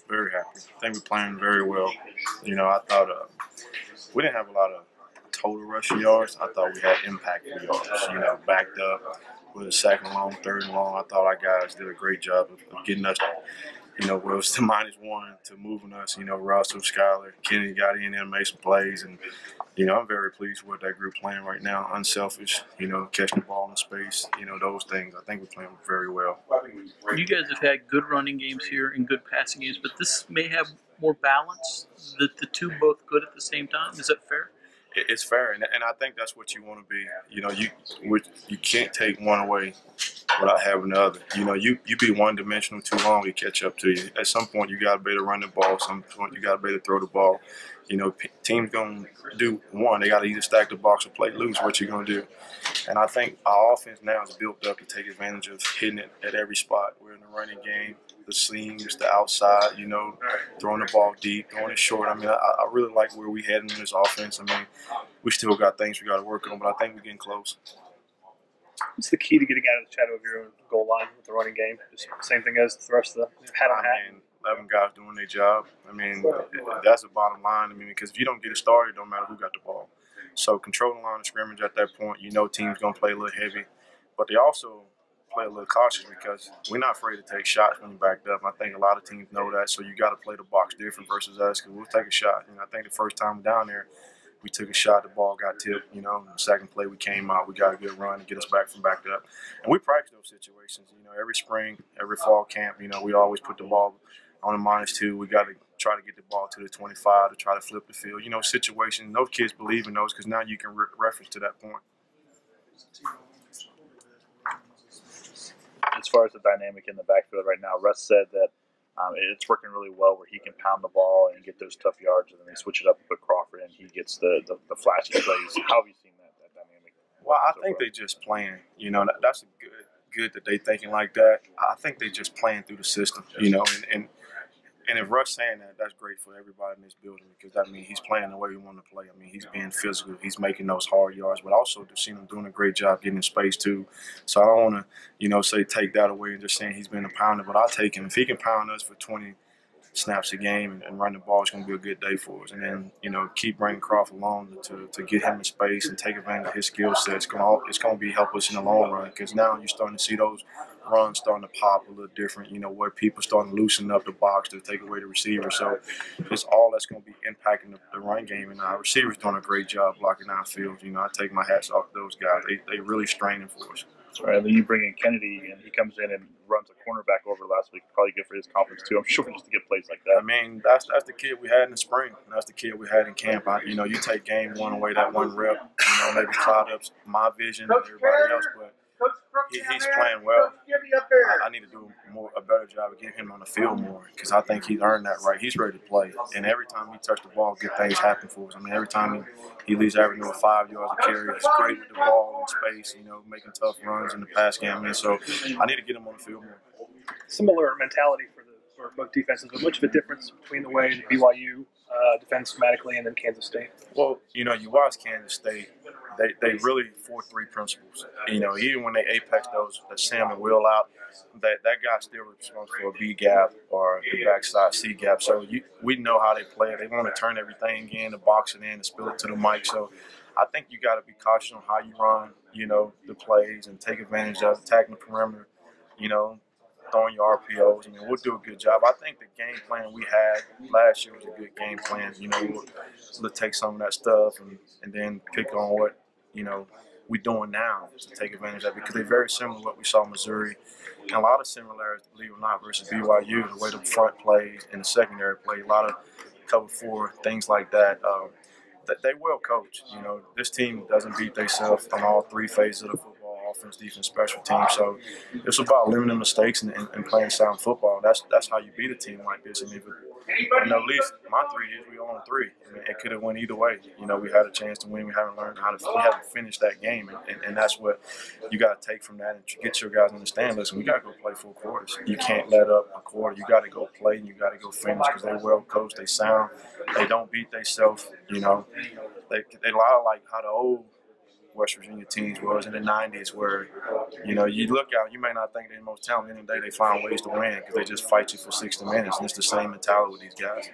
Very happy. I think we're playing very well. I thought we didn't have a lot of total rushing yards. I thought we had impact yards. Backed up with a second long, third and long. I thought our guys did a great job of getting us. Where it was to -1 to moving us. Russell, Skyler, Kenny got in there and made some plays, and I'm very pleased with that group playing right now. Unselfish. Catching the ball in space. Those things. I think we're playing very well. You guys have had good running games here and good passing games, but this may have more balance. The two both good at the same time. Is that fair? It's fair, and I think that's what you want to be. You can't take one away without having the other. You be one dimensional too long, it catch up to you. At some point, you got to be able to run the ball. At some point, you got to be able to throw the ball. Teams gonna do one. They got to either stack the box or play loose. What you gonna do? And I think our offense now is built up to take advantage of hitting it at every spot. We're in the running game, the seams, the outside. Throwing the ball deep, throwing it short. I really like where we heading in this offense. We still got things we got to work on, but I think we're getting close. What's the key to getting out of the shadow of your own goal line with the running game? Just the same thing as the rest of the hat on hat. 11 guys doing their job. That's the bottom line. Because if you don't get it started, it don't matter who got the ball. So controlling the line of scrimmage at that point, team's going to play a little heavy. But they also play a little cautious because we're not afraid to take shots when you're backed up. I think a lot of teams know that. So you got to play the box different versus us because we'll take a shot. I think the first time down there, we took a shot, the ball got tipped, the second play we came out, we got a good run to get us back from backed up. And we practice those situations, every spring, every fall camp, we always put the ball on a -2. We got to try to get the ball to the 25 to try to flip the field. Situations, those kids believe in those because now you can reference to that point. As far as the dynamic in the backfield right now, Russ said that it's working really well where he can pound the ball and get those tough yards, and then they switch it up and put Crawford in. He gets the flashy plays. How have you seen that dynamic? Well, I think they just playing. That's good that they thinking like that. I think they just playing through the system. And if Russ saying that, that's great for everybody in this building because that means he's playing the way we want to play. He's being physical. He's making those hard yards, but also to see him doing a great job getting in space too. So I don't want to, say take that away and just saying he's been a pounder, but I'll take him. If he can pound us for 20 snaps a game and run the ball, it's going to be a good day for us. And then, keep bringing Crawford along to get him in space and take advantage of his skill set. It's going to be help us in the long run because now you're starting to see those runs starting to pop a little different, where people starting to loosen up the box to take away the receiver. So it's all that's going to be impacting the run game. And our receivers doing a great job blocking our field. I take my hats off to those guys. They really straining for us. All right, and then you bring in Kennedy, and he comes in and runs a cornerback over last week. Probably good for his confidence, too. I'm sure just to get plays like that. That's the kid we had in the spring. That's the kid we had in camp. You take game one away, that one rep, maybe cloud up my vision and everybody else, but he's playing well. I need to do a better job of getting him on the field more because I think he's earned that right. He's ready to play. And every time he touches the ball, good things happen for us. Every time he leads averaging 5 yards a carry, he's great with the ball in space, making tough runs in the pass game. So I need to get him on the field more. Similar mentality for both defenses, but much of a difference between the way the BYU defends schematically and then Kansas State? Well, you watch Kansas State. They really 4-3 principles. Even when they apex the Sam and Will out, that guy's still responsible for a B gap or the backside C gap. So we know how they play. They want to turn everything in, to box it in, and spill it to the mic. So I think you got to be cautious on how you run, the plays and take advantage of attacking the perimeter, throwing your RPOs. We'll do a good job. I think the game plan we had last year was a good game plan. We'll take some of that stuff and then pick on what, we're doing now to take advantage of it because they're very similar to what we saw in Missouri. And a lot of similarities, believe it or not, versus BYU, the way the front plays and the secondary play, a lot of cover 4, things like that. They well coached. This team doesn't beat themselves on all 3 phases of the football, offense, defense, special teams. So it's about limiting mistakes and playing sound football. That's how you beat a team like this. At least my 3 years, we won 3. It could have went either way. We had a chance to win. We haven't learned we haven't finished that game. And that's what you got to take from that and get your guys to understand. Listen, we got to go play 4 quarters. You can't let up a quarter. You got to go play and you got to go finish because they're well coached. They sound. They don't beat themselves. They a lot of like how the old West Virginia teams was in the 90s where, you know, you look out, you may not think they're the most talented, any day they find ways to win because they just fight you for 60 minutes. And it's the same mentality with these guys.